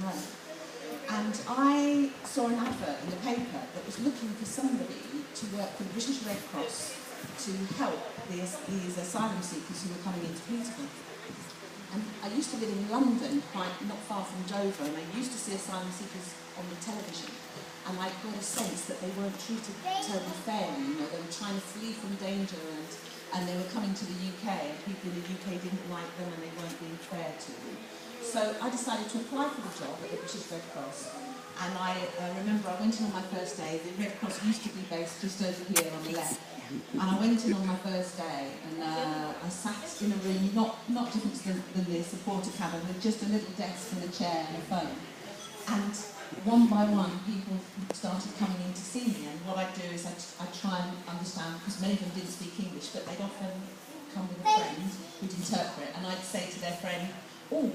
home. And I saw an advert in the paper that was looking for somebody to work for the British Red Cross to help these asylum seekers who were coming into Peterborough. And I used to live in London, quite not far from Dover, and I used to see asylum seekers on the television. And I got a sense that they weren't treated terribly fairly. You know, they were trying to flee from danger, and they were coming to the UK, and people in the UK didn't like them, and they weren't being fair to them. So I decided to apply for the job at the British Red Cross. And I remember I went in on my first day. The Red Cross used to be based just over here on the left. And I went in on my first day, and I sat in a room, not different than the supporter cabin, with just a little desk and a chair and a phone. And one by one, people started coming in to see me, and what I'd do is I'd try and understand, because many of them didn't speak English, but they'd often come with a friend who'd interpret, and I'd say to their friend, "Oh,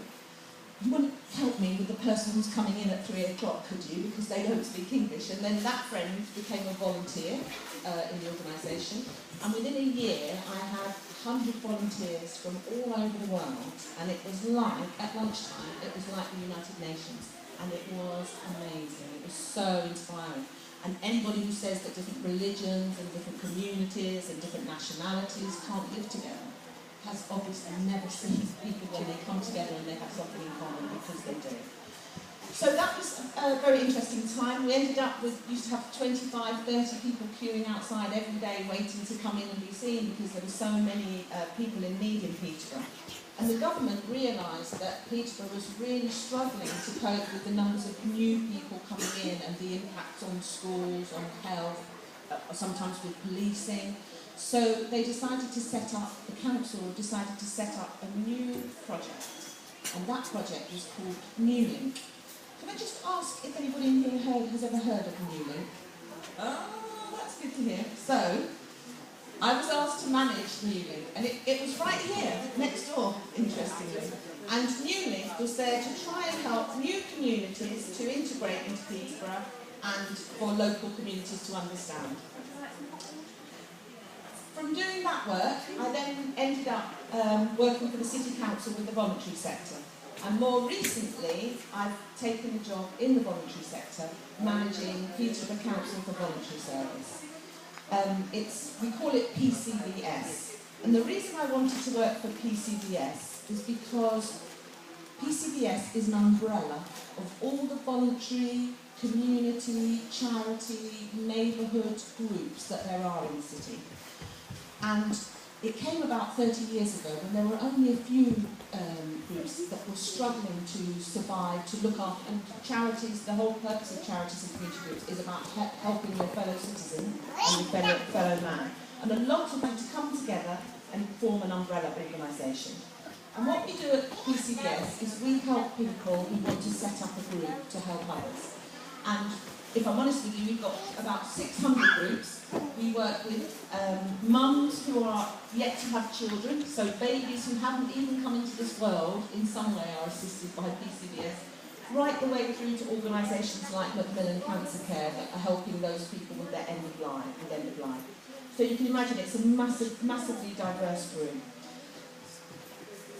you wouldn't help me with the person who's coming in at 3 o'clock, could you? Because they don't speak English." And then that friend became a volunteer in the organisation. And within a year, I had 100 volunteers from all over the world. And it was like, at lunchtime, it was like the United Nations. And it was amazing. It was so inspiring. And anybody who says that different religions and different communities and different nationalities can't live together has obviously never seen people when they come together and they have something in common, because they do. So that was a very interesting time. We ended up with, used to have 25, 30 people queuing outside every day waiting to come in and be seen, because there were so many people in need in Peterborough. And the government realised that Peterborough was really struggling to cope with the numbers of new people coming in and the impact on schools, on health, sometimes with policing. So they decided to set up, the council decided to set up a new project, and that project was called New Link. Can I just ask if anybody in here has ever heard of New Link? Oh, that's good to hear. So, I was asked to manage New Link, and it was right here, next door, interestingly. And New Link was there to try and help new communities to integrate into Peterborough and for local communities to understand. From doing that work, I then ended up working for the City Council with the voluntary sector. And more recently, I've taken a job in the voluntary sector, managing Peterborough Council for Voluntary Service. We call it PCVS. And the reason I wanted to work for PCVS is because PCVS is an umbrella of all the voluntary, community, charity, neighbourhood groups that there are in the city. And it came about 30 years ago when there were only a few groups that were struggling to survive, to look after, and charities, the whole purpose of charities and community groups is about helping your fellow citizen and your fellow man. And a lot of them to come together and form an umbrella organisation. And what we do at PCBS is we help people who want to set up a group to help others. And if I'm honest with you, we've got about 600 groups. We work with mums who are yet to have children, so babies who haven't even come into this world in some way are assisted by PCBS, right the way through to organisations like Macmillan Cancer Care that are helping those people with their end of life. So you can imagine it's a massively diverse group.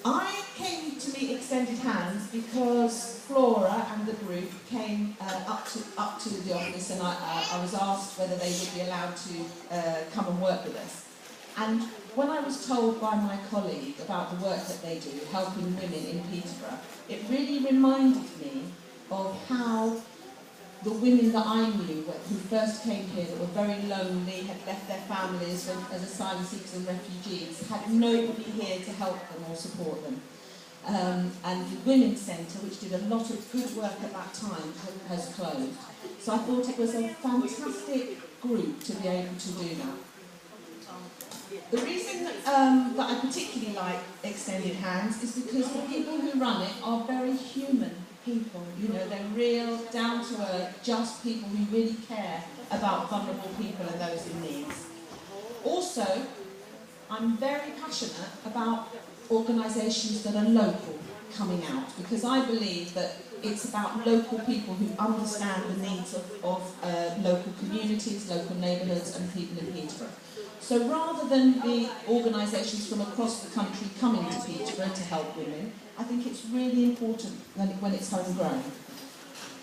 I came to meet Extended Hands because Flora and the group came up to the office, and I was asked whether they would be allowed to come and work with us. And when I was told by my colleague about the work that they do, helping women in Peterborough, it really reminded me of how the women that I knew who first came here, that were very lonely, had left their families as asylum seekers and refugees, had nobody here to help them or support them. And the Women's Centre, which did a lot of good work at that time, has closed. So I thought it was a fantastic group to be able to do that. The reason that I particularly like Extended Hands is because the people who run it are very human people. You know, they're real, down-to-earth, just people who really care about vulnerable people and those in need. Also, I'm very passionate about organisations that are local coming out, because I believe that it's about local people who understand the needs of local communities, local neighbourhoods and people in Peterborough. So rather than the organisations from across the country coming to Peterborough to help women, I think it's really important when it's homegrown.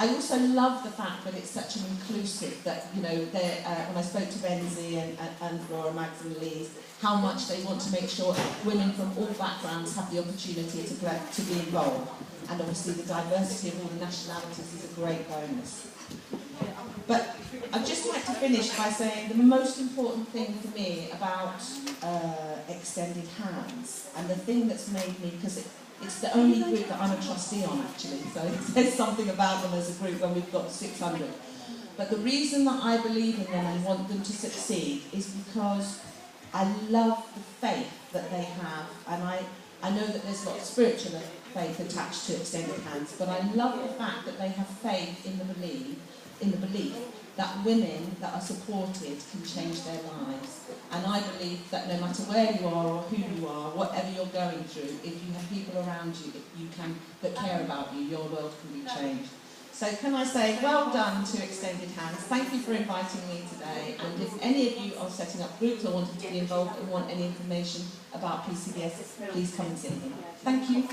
I also love the fact that it's such an inclusive, that, you know, when I spoke to Benzie and Laura, Mags and Lise, how much they want to make sure that women from all backgrounds have the opportunity to be involved. And obviously the diversity of all the nationalities is a great bonus. But I'd just like to finish by saying the most important thing for me about Extended Hands, and the thing that's made me, because it's the only group that I'm a trustee on actually, so it says something about them as a group when we've got 600. But the reason that I believe in them and want them to succeed is because I love the faith that they have, and I know that there's a lot of spiritual faith attached to Extended Hands, but I love the fact that they have faith in the belief that women that are supported can change their lives. And I believe that no matter where you are or who you are, whatever you're going through, if you have people around you that care about you, your world can be changed. So can I say, well done to Extended Hands. Thank you for inviting me today. And if any of you are setting up groups or wanting to be involved and want any information about PCBS, please come and see me. Thank you.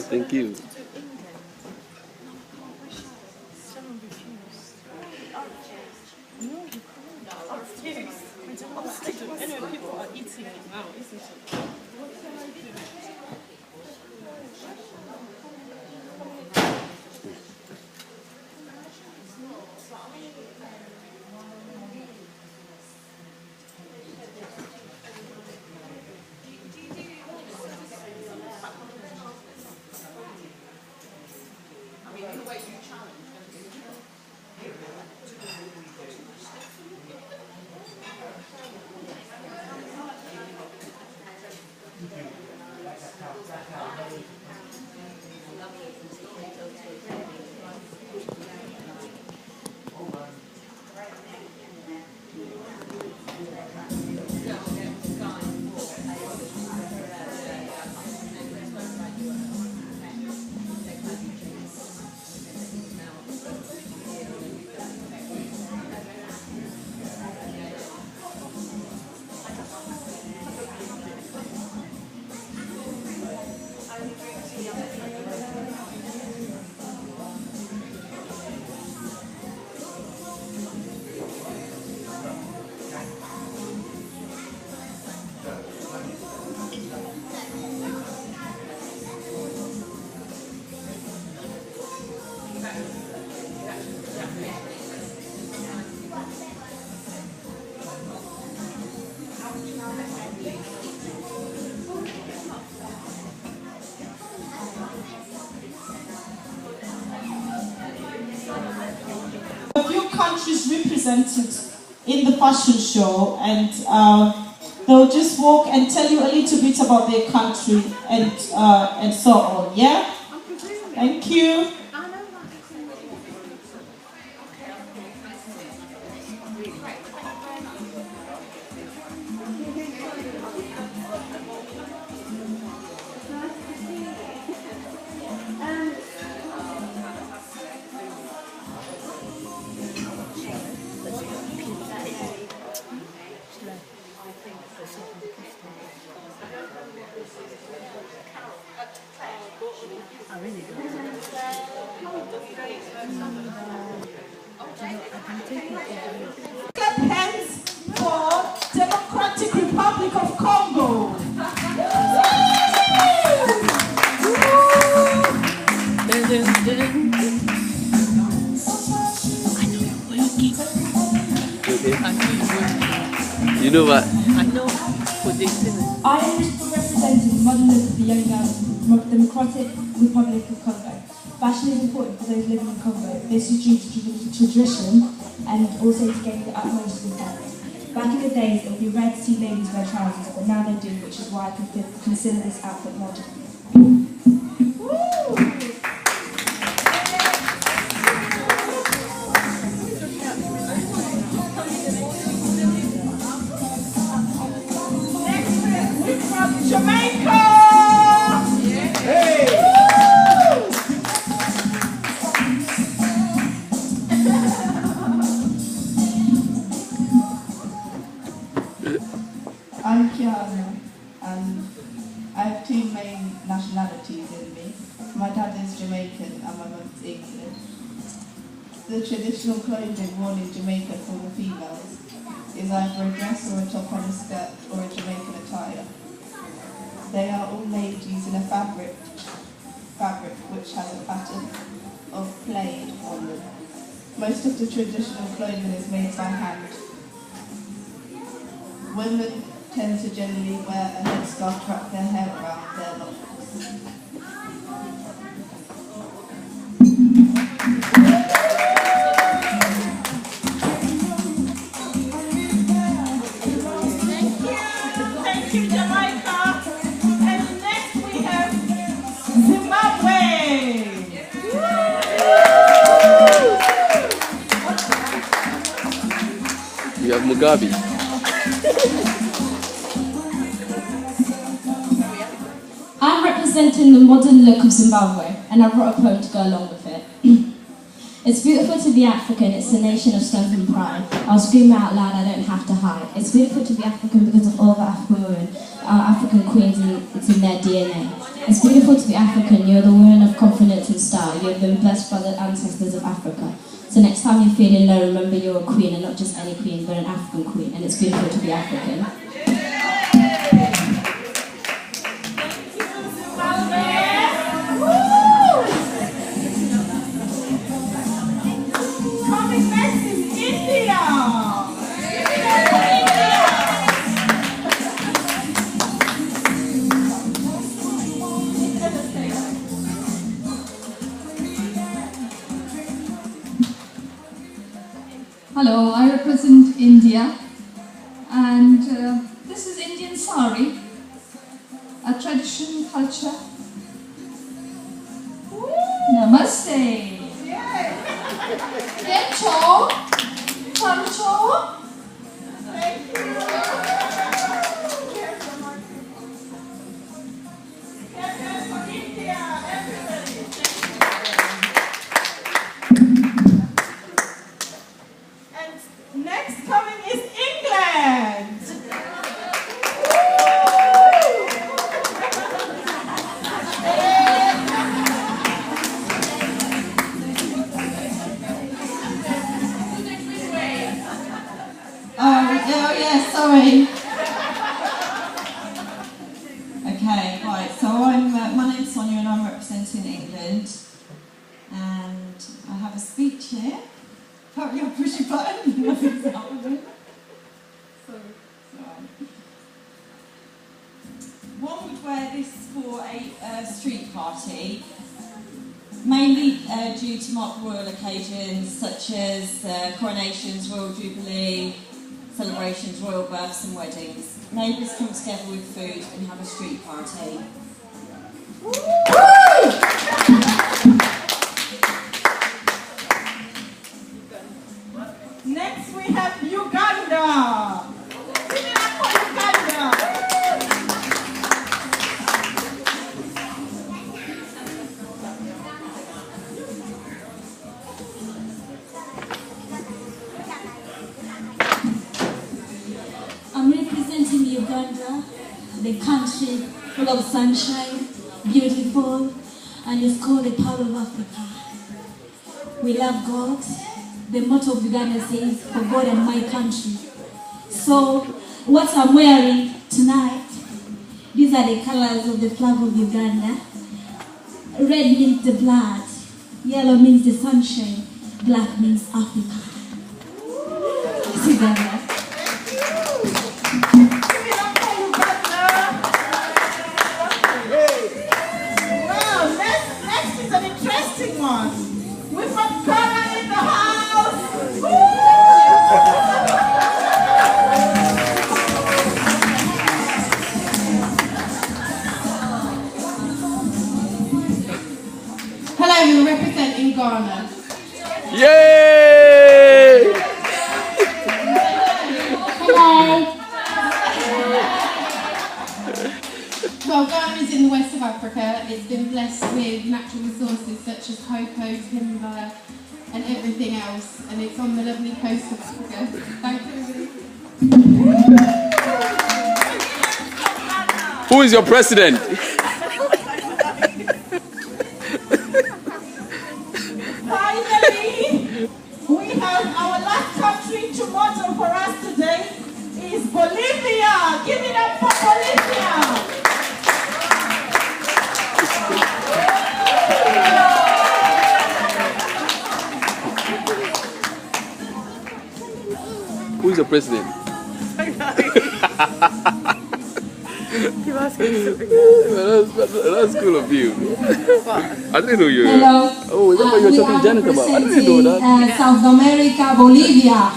Thank you. People are eating it now, isn't it? Countries represented in the fashion show, and they'll just walk and tell you a little bit about their country and so on. Yeah? Thank you. Clap hands for Democratic Republic of Congo. You know what? I know for this. I am representing the modern look of the young Democratic Republic of Congo. Fashion is important for those living in Congo. This is due to tradition and also to gain the utmost respect. Back in the days, it would be rare to see ladies wear trousers, but now they do, which is why I consider this outfit modern. I'm Kiana, and I have two main nationalities in me. My dad is Jamaican and my mum's English. The traditional clothing worn in Jamaica for the females is either a dress or a top and a skirt or a Jamaican attire. They are all made using a fabric which has a pattern of plaid on them. Most of the traditional clothing is made by hand. Women tend to generally wear a headscarf to wrap their hair around their locks. Thank you, Jamaica. And next we have Zimbabwe. You have Mugabe. I'm representing the modern look of Zimbabwe, and I wrote a poem to go along with it. It's beautiful to be African, it's a nation of strength and pride. I'll scream out loud, I don't have to hide. It's beautiful to be African because of all the African women, our African queens, it's in their DNA. It's beautiful to be African, you're the woman of confidence and style. You've been blessed by the ancestors of Africa. So next time you're feeling low, remember you're a queen, and not just any queen, but an African queen, and it's beautiful to be African. Coming next is India. Hello, I represent India, and this is Indian sari, a traditional culture. Namaste. Kencho. Kancho. Thank you. For India, everybody. And next coming is England. Oh yeah, sorry. Okay, right, so my name's Sonia and I'm representing England, and I have a speech here. Apparently I'll push a button and nothing's happening. One would wear this for a street party, mainly due to mark royal occasions such as coronations, royal jubilee, celebrations, royal births and weddings. Neighbours come together with food and have a street party. Next we have Uganda. Give it up for Uganda. I'm representing Uganda, the country full of sunshine, beautiful, and it's called the Pearl of Africa. we love God. The motto of Uganda says, for God and my country. So, what I'm wearing tonight, these are the colors of the flag of Uganda. Red means the blood, yellow means the sunshine, black means Africa. It's Uganda. Wow, next is an interesting one. We've got Ghana in the house. Hello, we're representing Ghana. Yay! Hello. Well, Ghana is in the west of Africa. It's been blessed with natural resources such as cocoa, timber, and everything else. And it's on the lovely coast of Africa. Thank you. Who is your president? Finally, we have our last country to model for us today is Bolivia. Give it up for Bolivia. Who is your president? That's cool of you. I didn't know you. Hello. Oh, is that what you're talking to Janet about? I didn't know that. South America, Bolivia.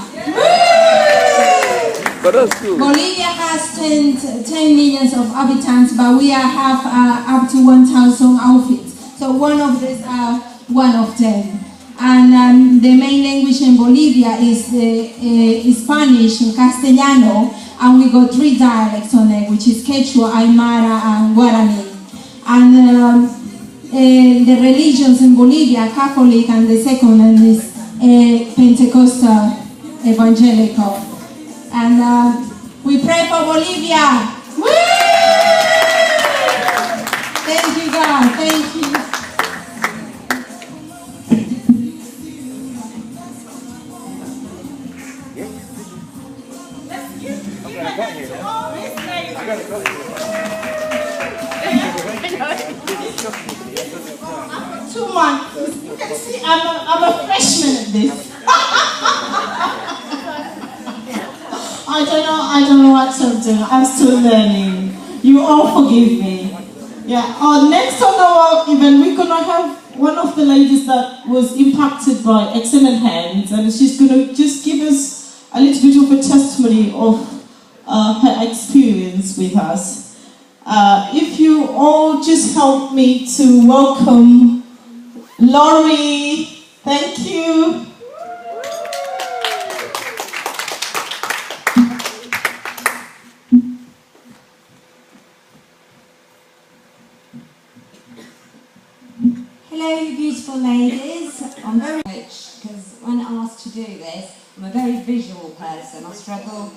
But that's cool. Bolivia has 10 million of inhabitants, but we have up to 1,000 outfits. So one of these are one of them. And the main language in Bolivia is Spanish and Castellano, and we got 3 dialects on it, which is Quechua, Aymara, and Guarani. And the religions in Bolivia are Catholic, and the second one is Pentecostal evangelical. And we pray for Bolivia. Woo! Thank you, God. Thank you. After 2 months, you can see I'm a freshman at this. I don't know what I'm doing. I'm still learning. You all forgive me. Yeah. Next on our event, we're gonna have one of the ladies that was impacted by Excellent Hands, and she's gonna just give us a little bit of a testimony of her experience with us. If you all just help me to welcome Laurie. Thank you. Hello, you beautiful ladies. I'm very rich because when asked to do this, I'm a very visual person. I struggle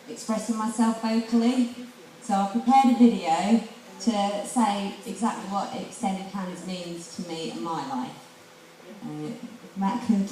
expressing myself vocally. So I prepared a video to say exactly what extended hands means to me in my life. Matt could...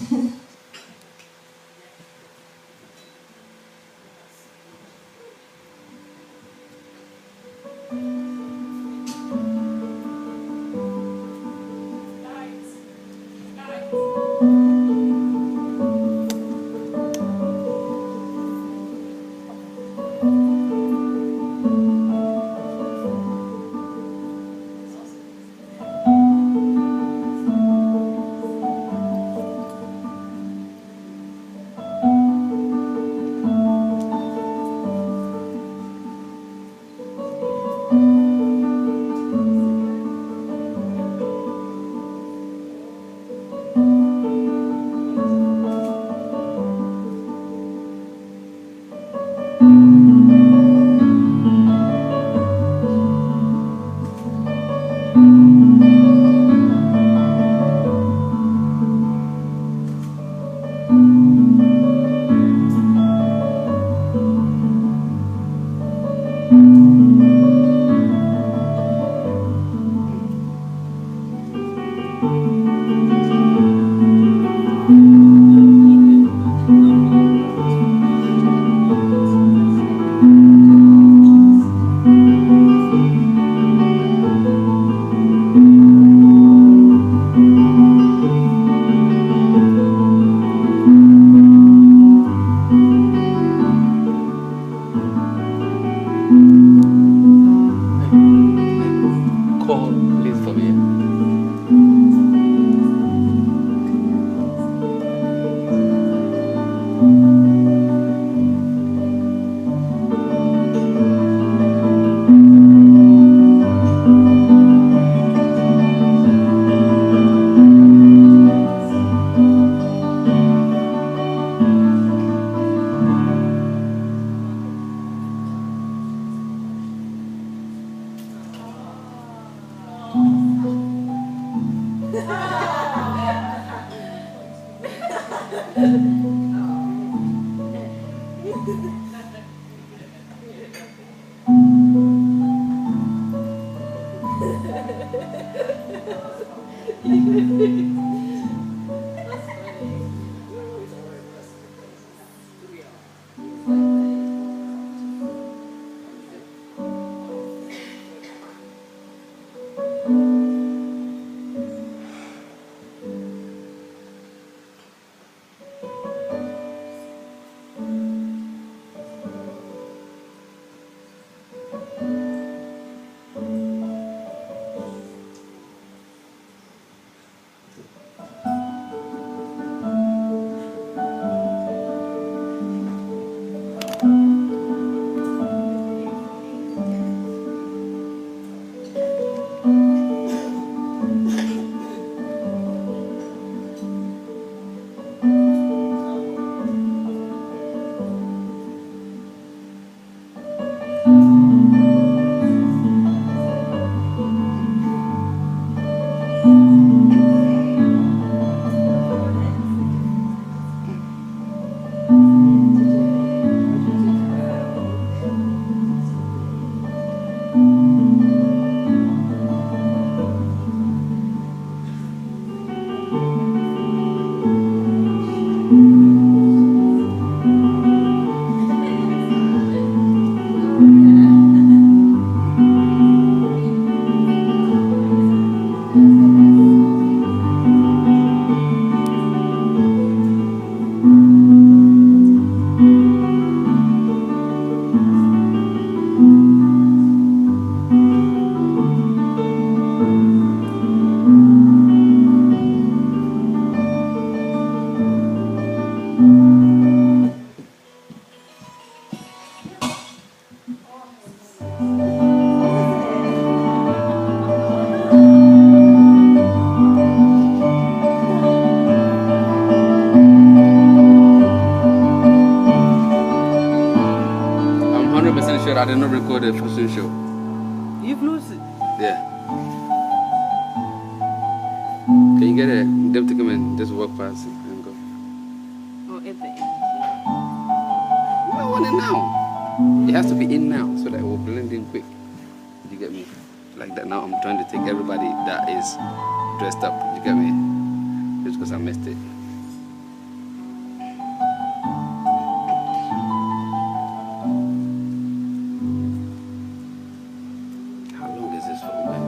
100% sure I did not record a fashion show. You've lost it? Yeah. Can you get them to come and just walk past and go? Oh, at the end. I want it now. It has to be in now so that it will blend in quick. You get me? Like that now I'm trying to take everybody that is dressed up. You get me? Just because I missed it. How long is this for, man?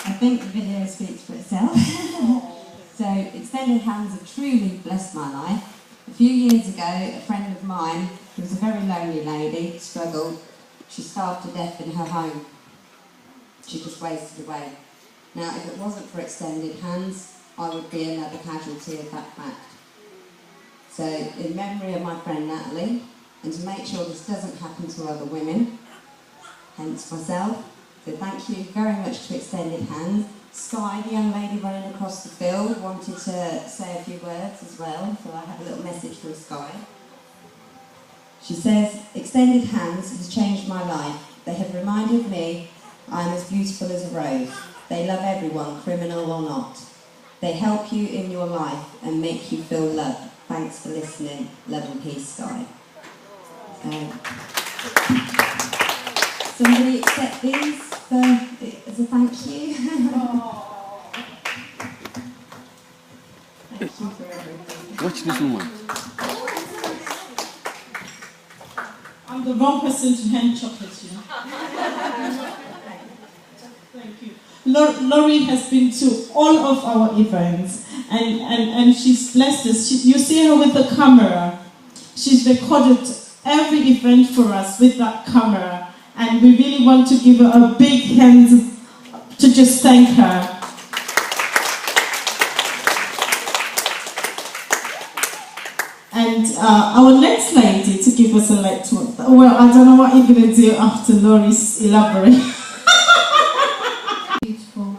I think the video speaks for itself. So, extended hands have truly blessed my life. A few years ago, a friend of mine, who was a very lonely lady, struggled. She starved to death in her home. She just wasted away. Now, if it wasn't for extended hands, I would be another casualty of that fact. So, in memory of my friend Natalie, and to make sure this doesn't happen to other women, hence myself, so thank you very much to Extended Hands. Sky, the young lady running across the field, wanted to say a few words as well, so I have a little message from Sky. She says, Extended Hands has changed my life. They have reminded me I am as beautiful as a rose. They love everyone, criminal or not. They help you in your life and make you feel loved. Thanks for listening. Love and peace, Sky. Somebody accept these as a thank you. Thank you for everything. Watch this woman. I'm the wrong person to hand chocolates, you know. Thank you. Laurie has been to all of our events, and she's blessed us. You see her with the camera. She's recorded every event for us with that camera, and we really want to give her a big hand to just thank her. And our next lady to give us a lecture. Well, I don't know what you're going to do after Laurie's elaborate. Beautiful.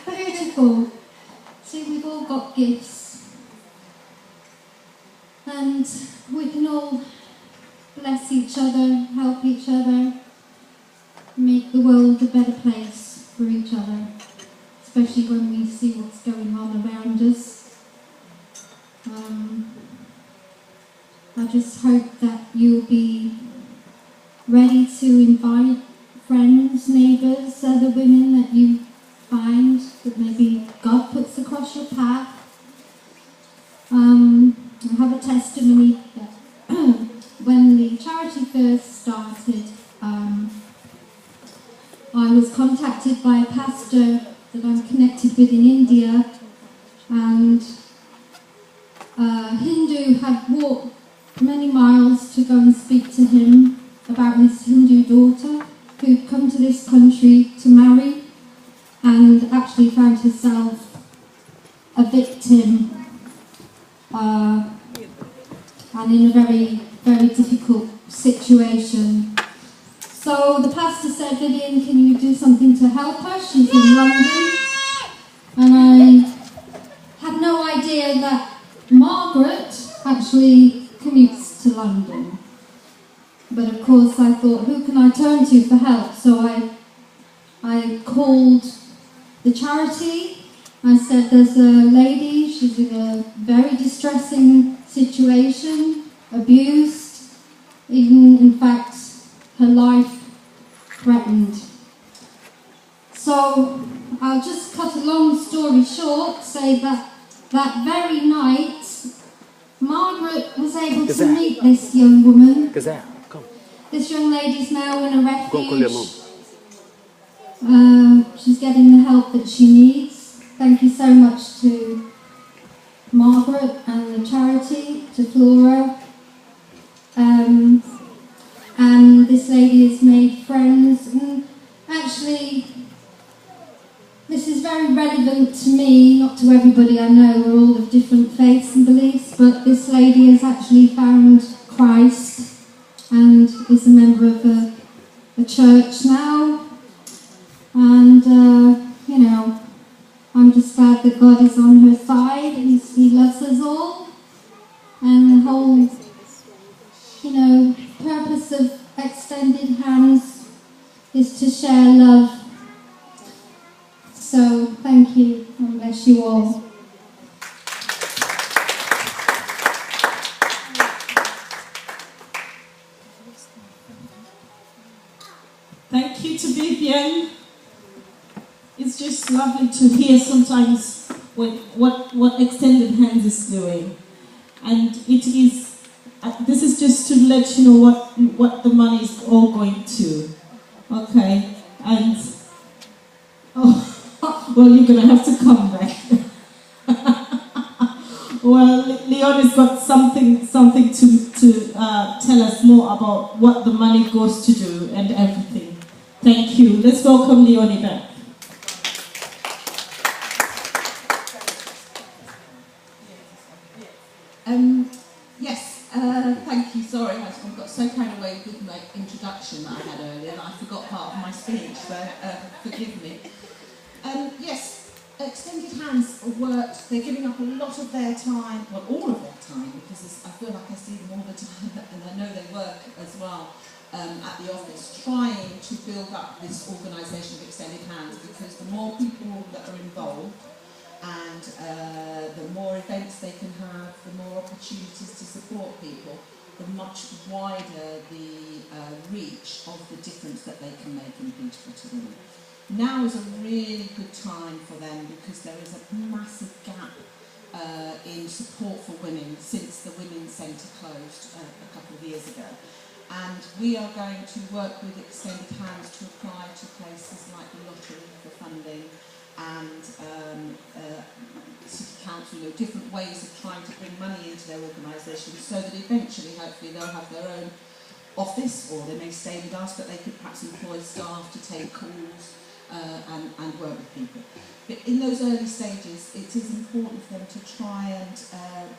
Beautiful. See, we've all got gifts. And we can all bless each other, help each other, make the world a better place for each other, especially when we see what's going on around us. I just hope that you'll be ready to invite friends, neighbours, other women that you find that maybe God puts across your path. I have a testimony that when the charity first started, I was contacted by a pastor that I'm connected with in India, and a Hindu had walked many miles to go and speak to him about his Hindu daughter who'd come to this country to marry and actually found herself a victim and in a very, very difficult situation. So the pastor said, Vivian, can you do something to help her? She's in London. And I had no idea that Margaret actually commutes to London. But of course I thought, who can I turn to for help? So I called the charity. I said, there's a lady, she's in a very distressing situation, abused, even in fact her life threatened. So I'll just cut a long story short, say that that very night Margaret was able to meet this young woman. This young lady's now in a refuge. She's getting the help that she needs. Thank you so much to Margaret and the charity, to Flora. And this lady has made friends. And actually, this is very relevant to me, not to everybody I know. We're all of different faiths and beliefs, but this lady has actually found Christ and is a member of a church now. And, you know, I'm just glad that God is on her side. He loves us all. And the whole, you know, purpose of Extended Hands is to share love. So, thank you, and bless you all. Thank you to Vivian. It's just lovely to hear sometimes what Extended Hands is doing. And it is, this is just to let you know what the money is all going to. Okay, and, oh, well, you're going to have to come back. Well, Leon has got something to tell us more about what the money goes to do and everything. Thank you. Let's welcome Leonie back. Yes, thank you. Sorry, I got so carried away with my introduction that I had earlier that I forgot part of my speech, so forgive me. Yes, Extended Hands worked. They're giving up a lot of their time, well, all of their time, because I feel like I see them all the time, and I know they work as well at the office, trying to build up this organisation of Extended Hands, because the more people that are involved, and the more events they can have, the more opportunities to support people, the much wider the reach of the difference that they can make in Beautiful to Women. Now is a really good time for them because there is a massive gap in support for women since the Women's Centre closed a couple of years ago. And we are going to work with Extended Hands to apply to places like the lottery for funding and city council, different ways of trying to bring money into their organisations so that eventually, hopefully, they'll have their own office, or they may stay with us, but they could perhaps employ staff to take calls and work with people. But in those early stages, it is important for them to try and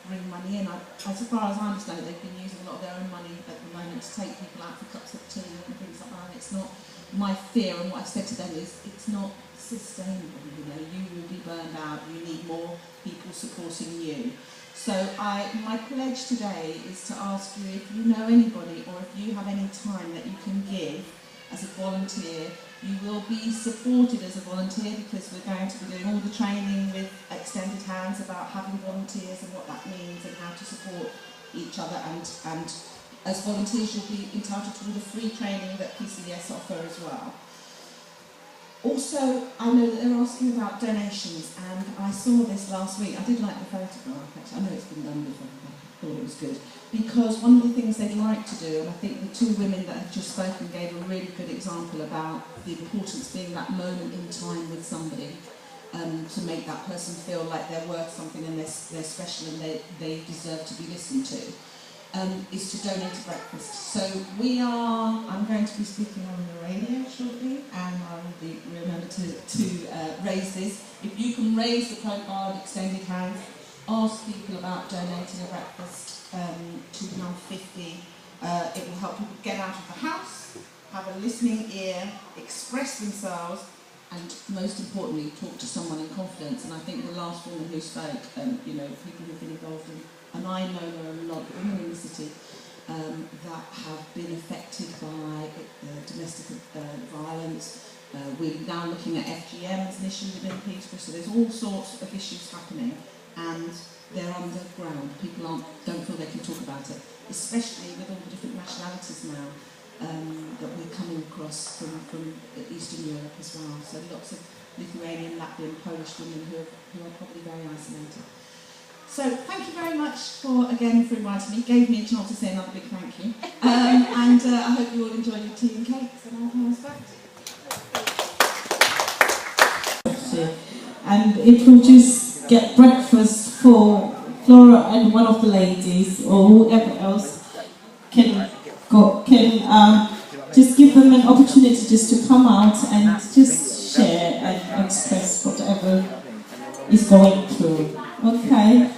bring money in. As far as I understand it, they've been using a lot of their own money at the moment to take people out for cups of tea and things like that. And it's not my fear, and what I've said to them is it's not sustainable. You will be burned out. You need more people supporting you. So my pledge today is to ask you if you know anybody or if you have any time that you can give as a volunteer. You will be supported as a volunteer because we're going to be doing all the training with Extended Hands about having volunteers and what that means and how to support each other, and as volunteers you'll be entitled to all the free training that PCDS offer as well. Also, I know that they're asking about donations, and I saw this last week. I did like the photograph, actually. I know it's been done before, but I thought it was good. Because one of the things they'd like to do, and I think the two women that have just spoken gave a really good example about the importance of being that moment in time with somebody, to make that person feel like they're worth something and they're special and they deserve to be listened to. Is to donate a breakfast. So I'm going to be speaking on the radio shortly, and I will remember to raise this. If you can raise the profile of Extended Hands, ask people about donating a breakfast, £2.50. It will help people get out of the house, have a listening ear, express themselves, and most importantly, talk to someone in confidence. And I think the last woman who spoke, people who've been involved in, and I know there are a lot of women in the city that have been affected by domestic violence. We're now looking at FGM as an issue within Peterborough, so there's all sorts of issues happening, and they're underground. People don't feel they can talk about it, especially with all the different nationalities now that we're coming across from Eastern Europe as well. So lots of Lithuanian, Latvian, Polish women who are probably very isolated. So thank you very much for inviting me. Gave me a chance to say another big thank you. And I hope you all enjoy your tea and cakes, and I'll pass back. And it will just get breakfast for Flora and one of the ladies, or whoever else can just give them an opportunity just to come out and just share and express whatever is going through. Okay.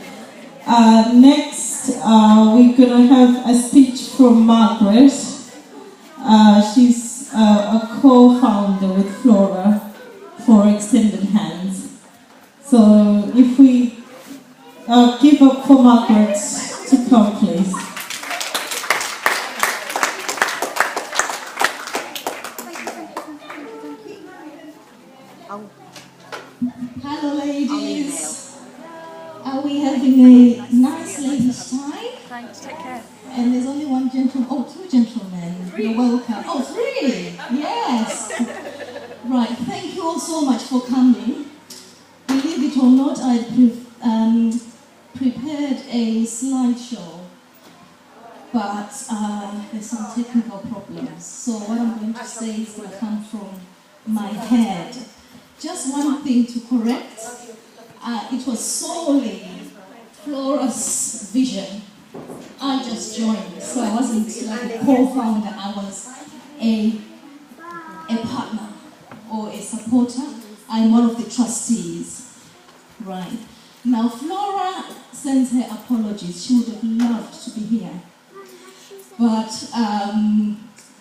Next, we're going to have a speech from Margaret. She's a co-founder with Flora for Extended Hands. So if we give up for Margaret to come, please. Hello, ladies. Are we having a nice ladies' time? Thanks, take care. And there's only one gentleman, two gentlemen. You're welcome. Oh, three! Yes! Right, thank you all so much for coming. Believe it or not, I prepared a slideshow, but there's some technical problems. So what I'm going to say is going to come from my head. Just one thing to correct. It was solely Flora's vision. I just joined, so I wasn't like a co-founder. I was a partner or a supporter. I'm one of the trustees. Right. Now Flora sends her apologies. She would have loved to be here. But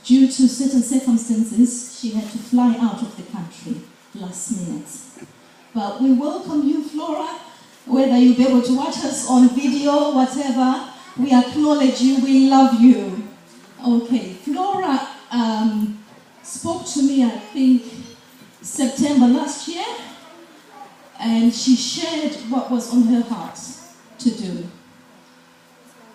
due to certain circumstances, she had to fly out of the country last minute. But we welcome you, Flora, whether you'll be able to watch us on video, whatever. We acknowledge you, we love you. Okay, Flora spoke to me, I think, September last year, and she shared what was on her heart to do.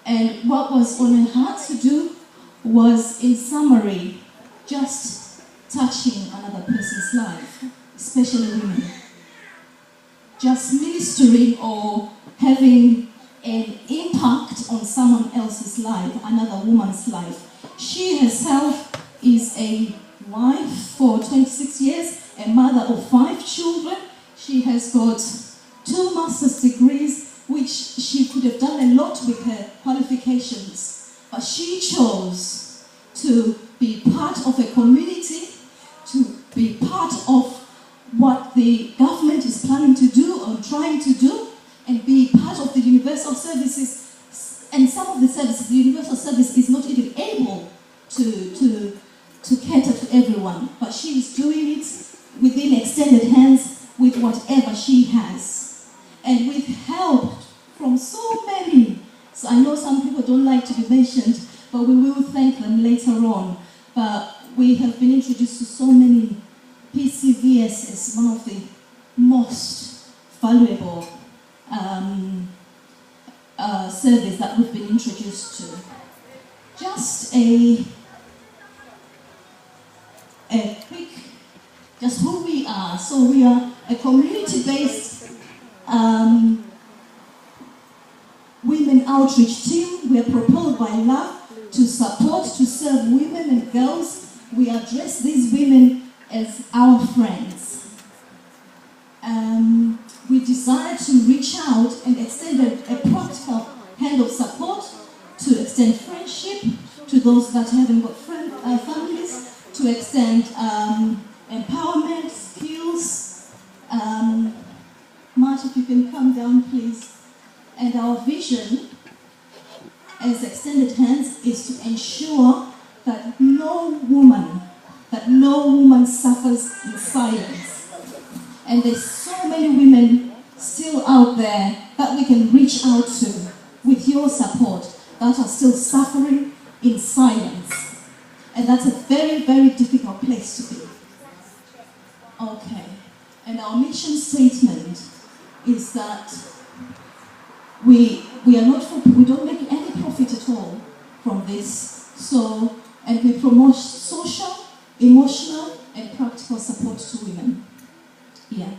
And what was on her heart to do was, in summary, just touching another person's life, especially women. Just ministering or having an impact on someone else's life, another woman's life, She herself is a wife for 26 years, a mother of 5 children. She has got 2 master's degrees, which she could have done a lot with her qualifications. But she chose to be part of a community, to be part of what the government is planning to do or trying to do, and be part of the universal services. And some of the services, the universal service is not even able to cater to everyone, but she is doing it within extended hands with whatever she has. And with help from so many, so I know some people don't like to be mentioned, but we will thank them later on. But we have been introduced to so many PCVS as one of the most valuable service that we've been introduced to. Just a quick, just who we are. So we are a community-based women outreach team. We are propelled by love to support, to serve women and girls. We address these women as our friends. We desire to reach out and extend a practical hand of support, to extend friendship to those that haven't got families, to extend empowerment, skills. Mark, if you can come down, please. And our vision as extended hands is to ensure that no woman suffers in silence. And there's so many women still out there that we can reach out to with your support that are still suffering in silence. And that's a very, very difficult place to be. Okay. And our mission statement is that we don't make any profit at all from this. So, and we promote social, emotional, and practical support to women. Yeah.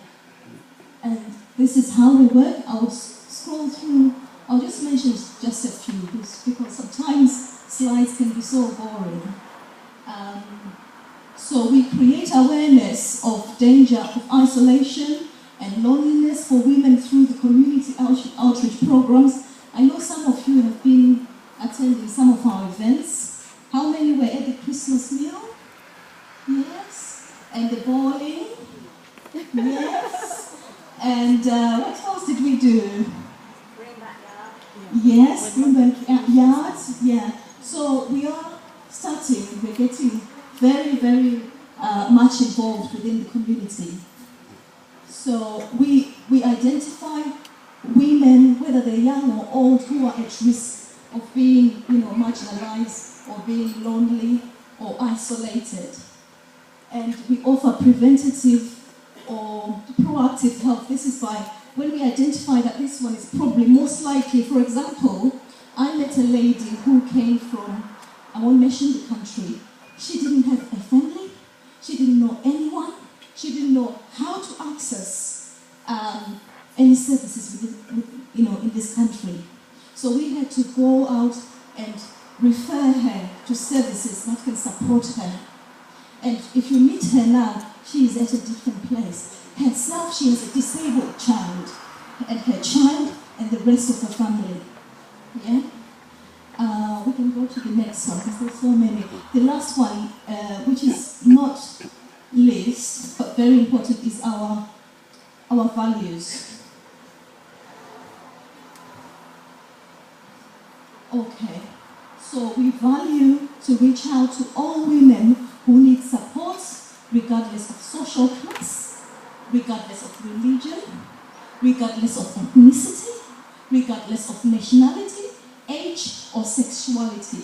And this is how we work. I'll scroll through. I'll just mention just a few because sometimes slides can be so boring. So we create awareness of danger of isolation and loneliness for women through the community outreach programs. I know some of you have been attending some of our events. How many were at the Christmas meal? Yes. And the bowling? Yes. And what else did we do? Bring back yard. Yes, bring back yards. Yeah. So we are starting, we're getting very, very much involved within the community. So we identify women, whether they're young or old, who are at risk of being, marginalized or being lonely or isolated. And we offer preventative or proactive help. This is by when we identify that this one is probably most likely. For example, I met a lady who came from, I won't mention the country. She didn't have a family. She didn't know anyone. She didn't know how to access any services in this country. So we had to go out and refer her to services that can support her. And if you meet her now, she is at a different place. Herself, she is a disabled child, and her child and the rest of the family. Yeah? We can go to the next one because there's so many. The last one, which is not least, but very important, is our values. Okay. So we value to reach out to all women who need support, regardless of social class, regardless of religion, regardless of ethnicity, regardless of nationality, age, or sexuality.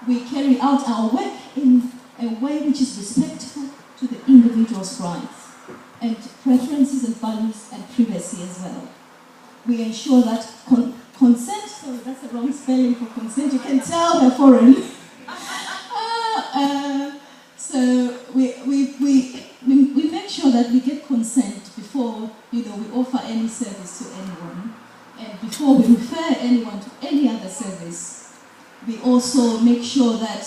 We carry out our work in a way which is respectful to the individual's rights and preferences and values and privacy as well. We ensure that consent, sorry, that's the wrong spelling for consent, you can tell they're foreign. So we make sure that we get consent before we offer any service to anyone, and before we refer anyone to any other service. We also make sure that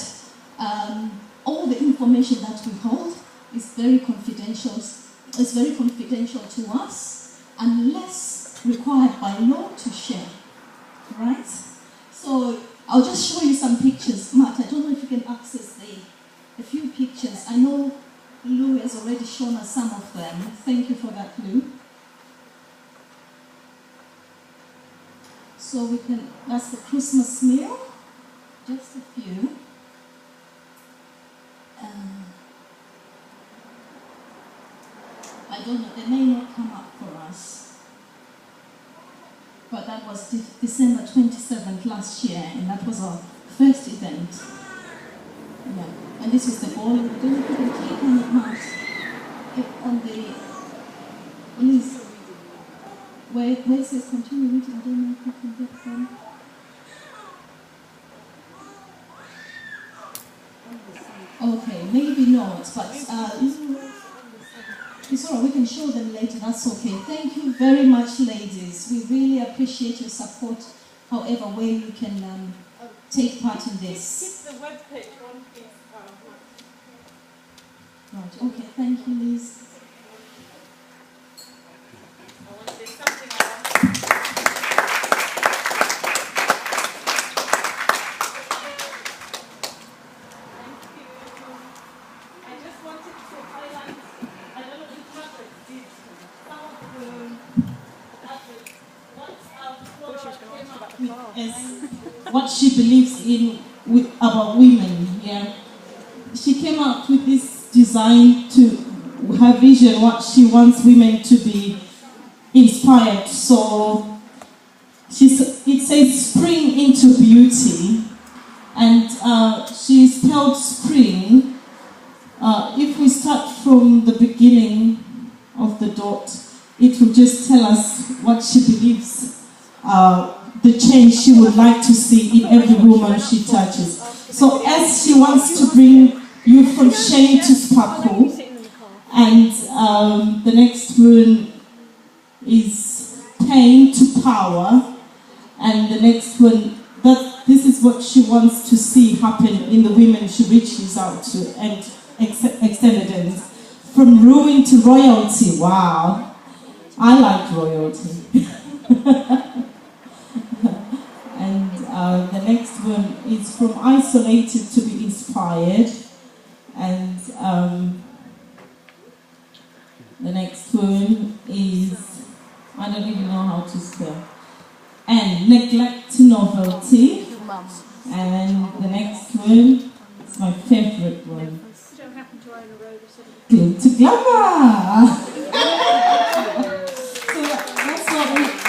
All the information that we hold is very confidential. It's very confidential to us, unless required by law to share. Right? So I'll just show you some pictures. Matt, I don't know if you can access a few pictures. I know Lou has already shown us some of them. Thank you for that, Lou. So that's the Christmas meal. Just a few. I don't know, they may not come up for us. But that was December 27th last year, and that was our first event. Yeah. And this is the ball. I don't know if you can click on it, Matt. On the, please, where it says continue reading, I don't know if you can get them. Okay, maybe not, but it's all right, we can show them later, that's okay. Thank you very much, ladies. We really appreciate your support, however way you can take part in this. Keep the webpage on, please. Right, okay, thank you, Liz. I want to say something else. As what she believes in about women, yeah. She came up with this design to her vision, what she wants women to be inspired. So it says spring into beauty, and she spelled spring. If we start from the beginning of the dot, it will just tell us what she believes, the change she would like to see in every woman she touches. So as she wants to bring you from shame to sparkle, and the next one is pain to power, and the next one, this is what she wants to see happen in the women she reaches out to, and extended ends. From ruin to royalty, wow. I like royalty. And the next one is from isolated to be inspired. And the next one is, I don't even know how to spell. And neglect to novelty. And the next one is my favorite one. Glue to glamour.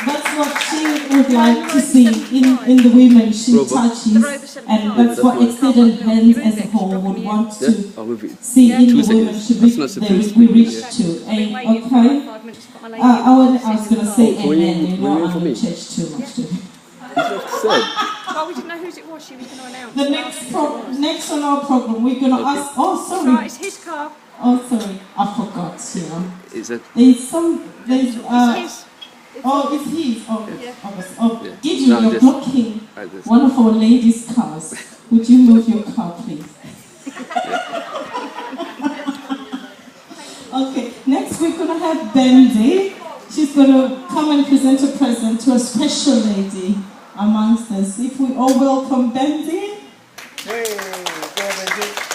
That's what she would like to see in the women she touches, and that's what Extended Hands as a whole would want to see in the women we reach to. Okay? I was going to say amen, you know, I'm in church too much today. Well, we didn't know whose it was, she was going to announce. The next on our program, we're going to ask, oh sorry. Right, it's his car. Oh sorry, I forgot, Is it? There's oh, it's his. Oh, yeah. Oh, Gideon, you're blocking one of our ladies' cars. Would you move your car, please? Okay, next we're going to have Bendy. She's going to come and present a present to a special lady amongst us. If we all welcome Bendy. Hey, Bendy.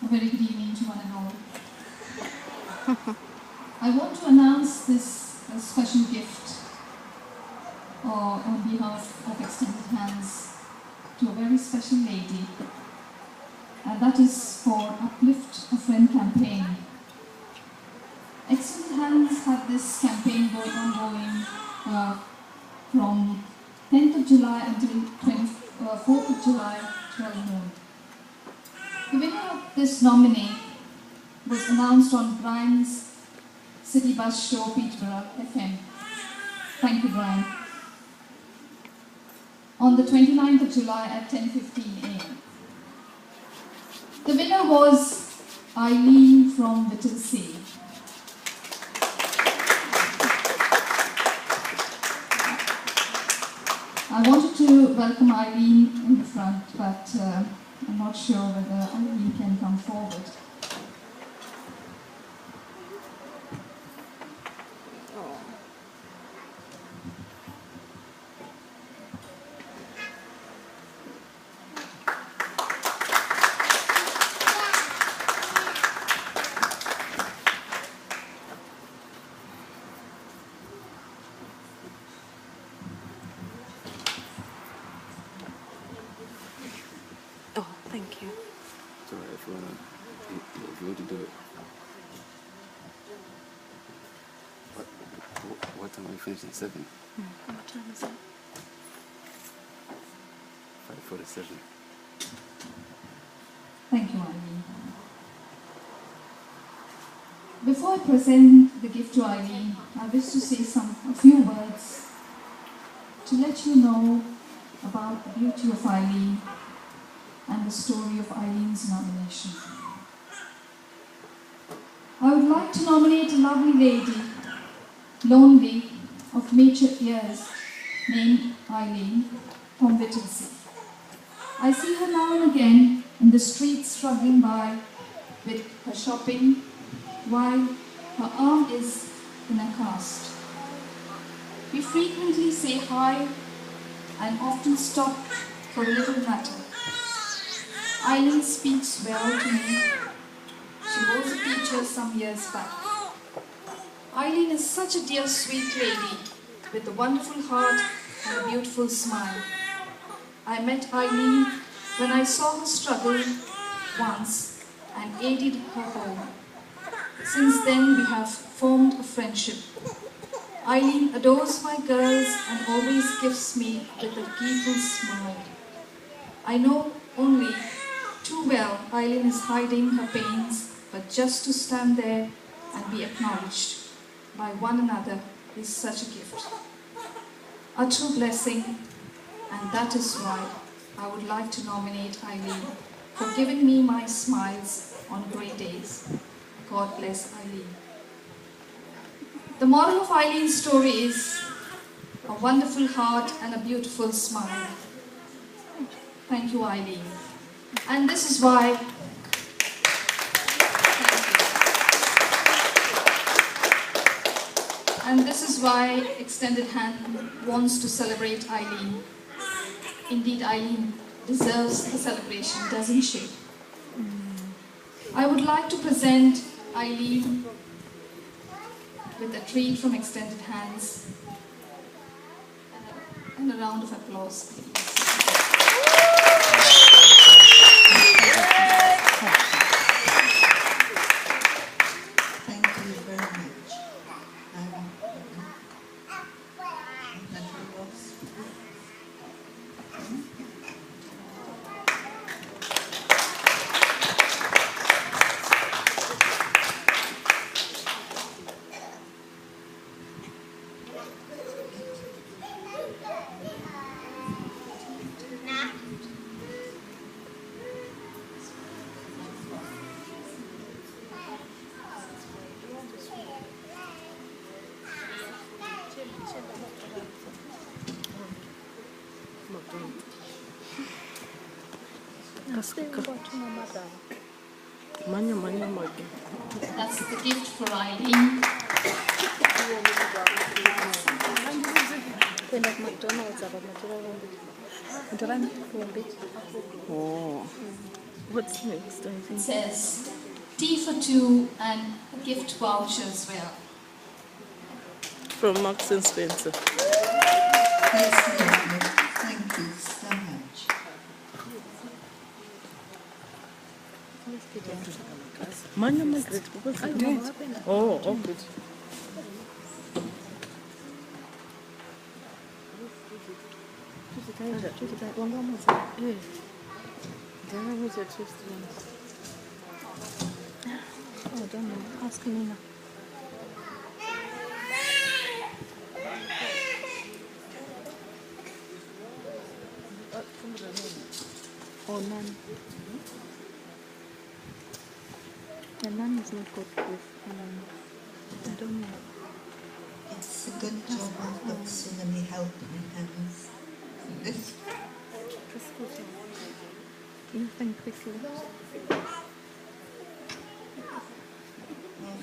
A very good evening to one and all. I want to announce this special gift on behalf of Extended Hands to a very special lady, and that is for Uplift a Friend campaign. Extended Hands have this campaign ongoing from 10th of July until 4th of July, 12 noon. The winner of this nominee was announced on Brian's City Bus Show, Peterborough FM. Thank you, Brian. On the 29th of July at 10:15 a.m. The winner was Eileen from Whittlesea. I wanted to welcome Eileen in the front, but I'm not sure whether Eileen can come forward. Oh, thank you. It's alright if you want to do it. What time are you finishing? 7? What time is it? 5:47. Thank you, Eileen. Before I present the gift to Eileen, I wish to say a few words to let you know about the beauty of Eileen and the story of Eileen's nomination. I would like to nominate a lovely lady, lonely, of mature years, named Eileen from Whittlesea. I see her now and again in the streets struggling by with her shopping, while her arm is in a cast. We frequently say hi and often stop for a little matter. Eileen speaks well to me. She was a teacher some years back. Eileen is such a dear, sweet lady with a wonderful heart and a beautiful smile. I met Eileen when I saw her struggle once and aided her home. Since then, we have formed a friendship. Eileen adores my girls and always gives me with a gleeful smile. I know only too well Eileen is hiding her pains, but just to stand there and be acknowledged by one another is such a gift. A true blessing, and that is why I would like to nominate Eileen for giving me my smiles on great days. God bless Eileen. The moral of Eileen's story is a wonderful heart and a beautiful smile. Thank you, Eileen. And this is why Extended Hand wants to celebrate Eileen. Indeed, Eileen deserves the celebration, doesn't she? I would like to present Eileen with a treat from Extended Hands and a round of applause, please. Thank you very much. That's the gift for Eileen. Oh. What's next? It says tea for two and a gift voucher as well. From Marks and Spencer. Thank you so much. Manya Margaret, I do it. Oh, good. Oh, don't know. Ask Nina. Or none. The none is not good with, I don't know. It's a good job I've got so many helping hands. You think quickly. Oh,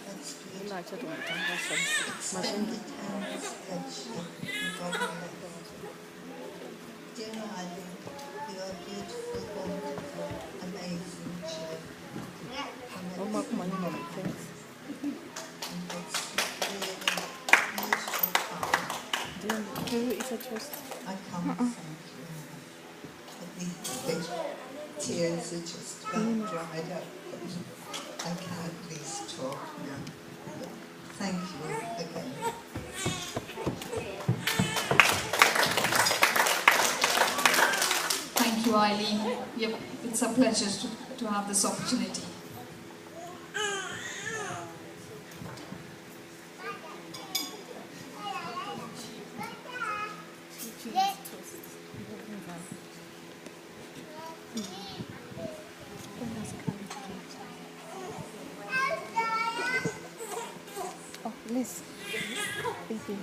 that's good. Extended hands, Gotcha. God bless. Dear Eileen, you are beautiful, wonderful, amazing chef. Oh, my money, thanks. And it's really beautiful power. Who is a toast? I can't thank you. The tears are just about dried up. I can at least talk now. But thank you again. Thank you, Eileen. It's a pleasure to have this opportunity. Oh, Liz. Thank you.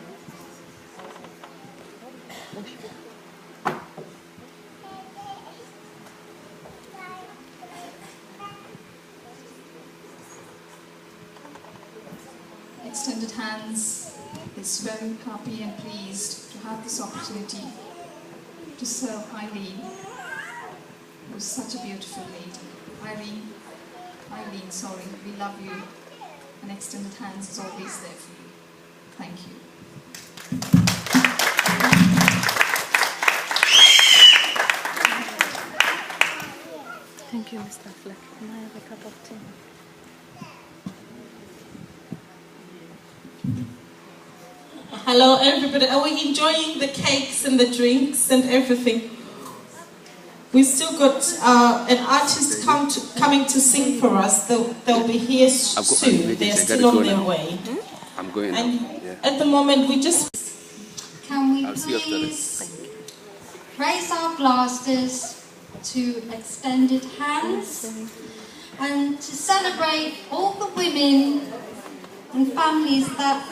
Extended Hands is very happy and pleased to have this opportunity to serve Eileen, who's such a beautiful lady. Eileen, sorry, we love you, and Extended Hands is always there for you. Thank you. Thank you, Mr. Fleck. Can I have a cup of tea? Hello everybody, are we enjoying the cakes and the drinks and everything? We've still got an artist coming to sing for us. They'll be here soon. They're still on their way. I'm going now. And Yeah. at the moment we just... Can we I'll see you after please raise our glasses to Extended Hands and to celebrate all the women and families that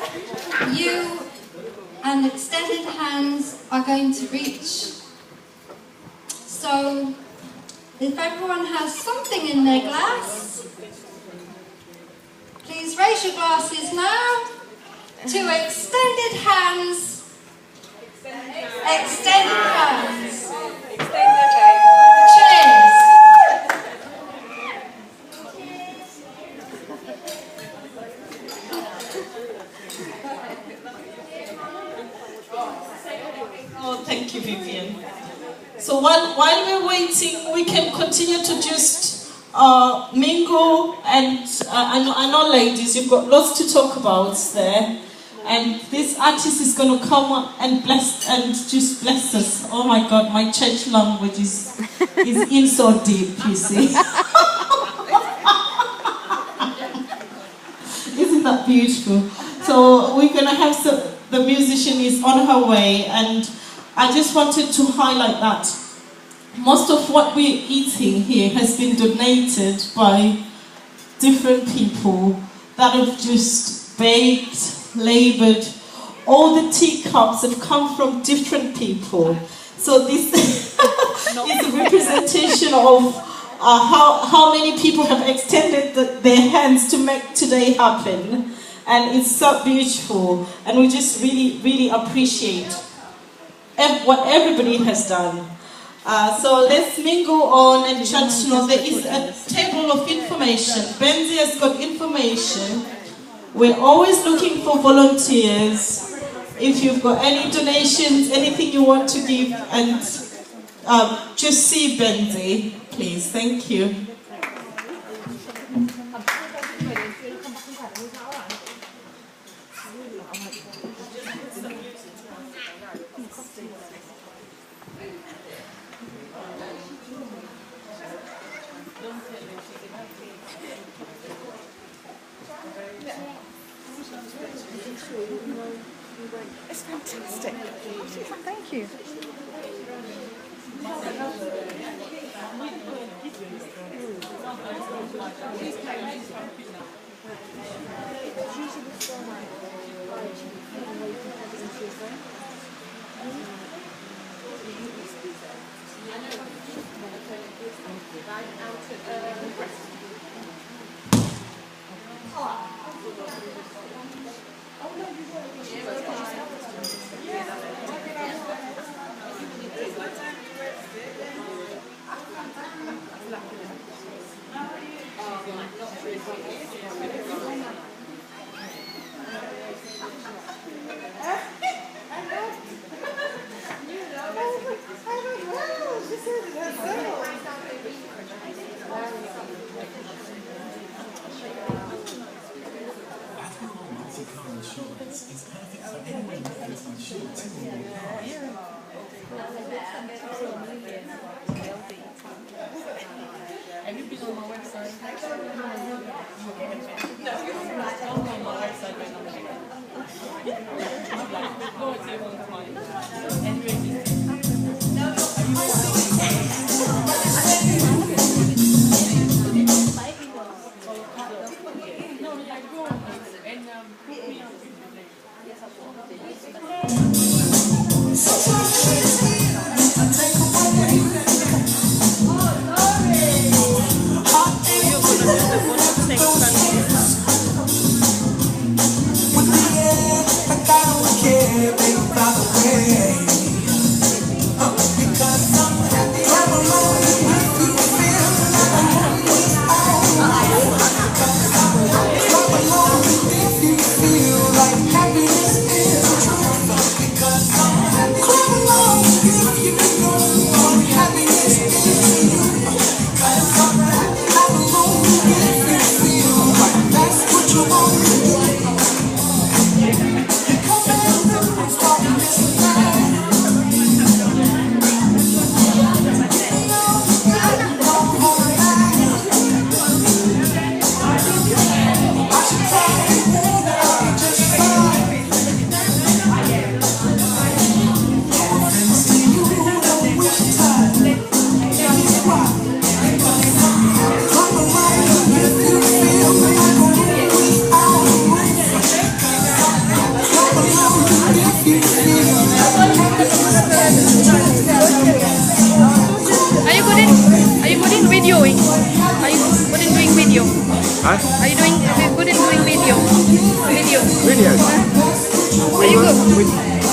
you and Extended Hands are going to reach. So, if everyone has something in their glass, please raise your glasses now to Extended Hands. Extended Hands. Cheers. Oh, thank you, Vivian. So while we're waiting, we can continue to just mingle, and I know ladies, you've got lots to talk about there. And this artist is going to come up and just bless us. Oh my God, my church language is in so deep, you see. Isn't that beautiful? So we're going to have the musician is on her way, and I just wanted to highlight that most of what we're eating here has been donated by different people that have just baked, laboured. All the teacups have come from different people. So this is a representation of how many people have extended their hands to make today happen. And it's so beautiful. And we just really, really appreciate what everybody has done. So let's mingle on and chat. There is a table of information. Benzi has got information. We're always looking for volunteers. If you've got any donations, anything you want to give, and just see Benzi, please. Thank you. It's fantastic. Thank you.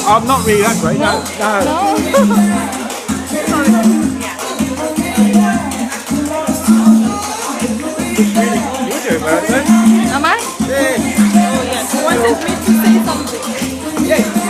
I'm not really that great. No. You're doing well, then. Am I? Yeah. Oh, yes. You wanted me to say something? Yeah.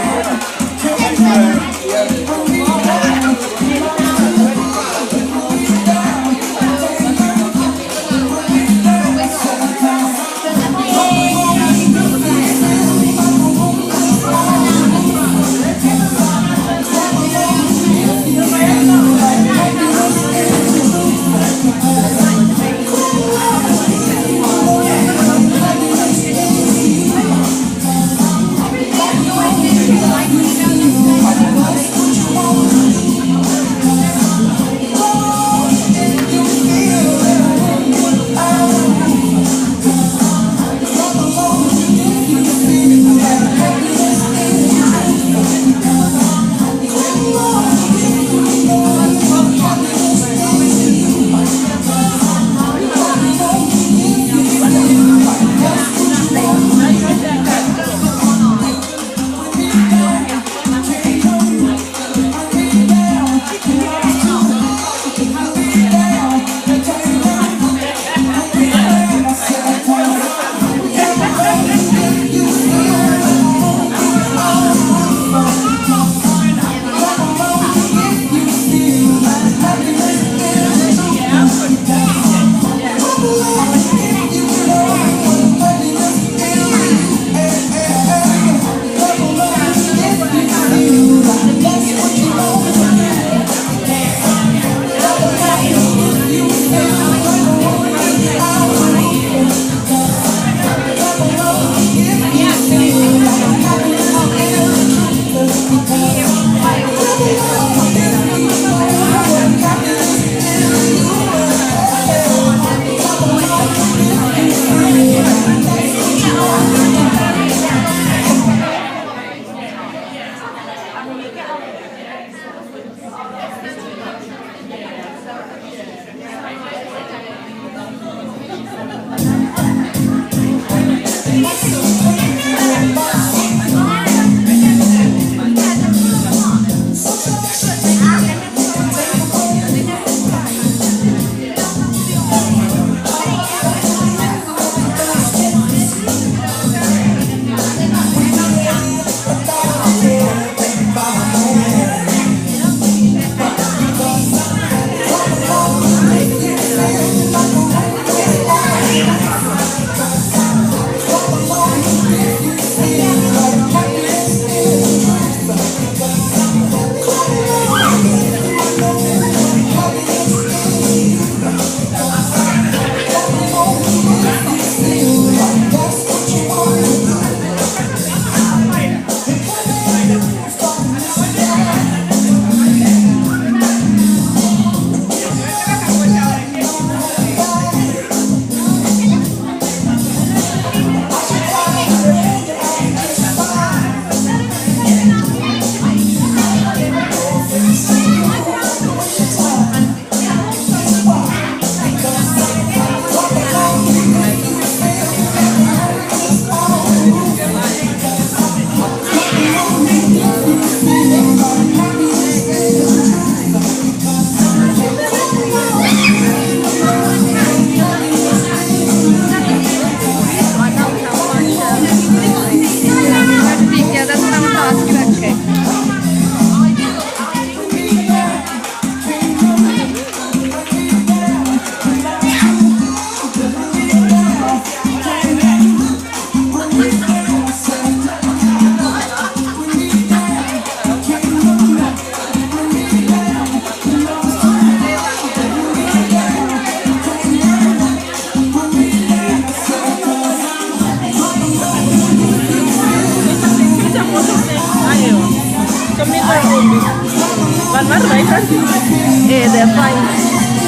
fine.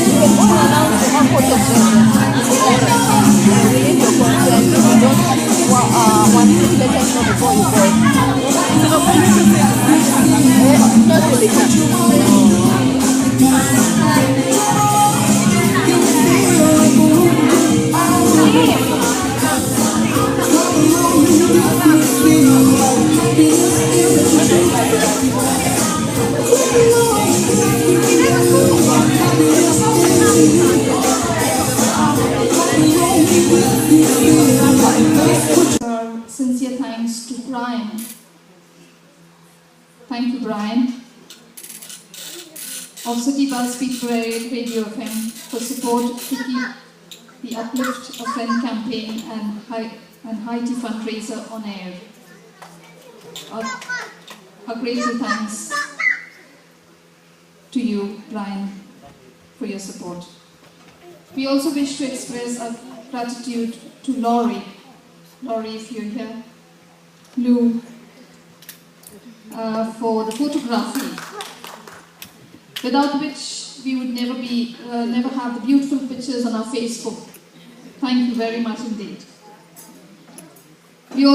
You can only announce the hot pot of we need your consent. We don't want to let us know before you go. Not really. Sincere thanks to Brian. Thank you, Brian, of City Bus Speed Parade Radio FM for support to keep the Uplift a Friend campaign and Haiti Fundraiser on air. A grateful thanks to you, Brian, for your support. We also wish to express our gratitude to Laurie. Laurie, if you're here. Lou, for the photography, without which we would never have the beautiful pictures on our Facebook. Thank you very much indeed. We are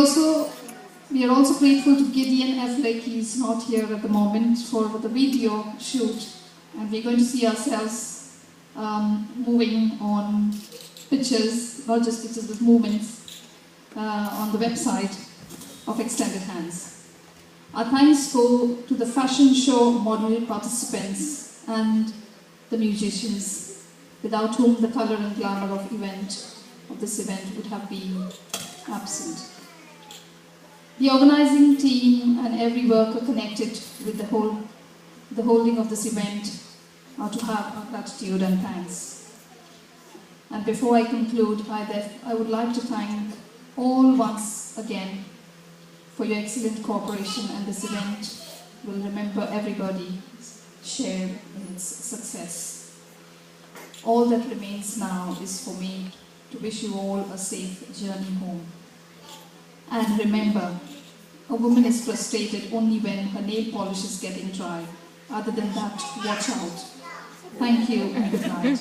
also grateful to Gideon Affleck. He's not here at the moment for the video shoot, and we're going to see ourselves moving on pictures, not just pictures but movements on the website of Extended Hands. Our thanks go to the fashion show model participants and the musicians, without whom the colour and glamour of this event would have been absent. The organising team and every worker connected with the holding of this event are to have our gratitude and thanks. And before I conclude, I would like to thank all once again for your excellent cooperation, and this event will remember everybody's share in its success. All that remains now is for me to wish you all a safe journey home. And remember, a woman is frustrated only when her nail polish is getting dry. Other than that, watch out. Thank you and good night.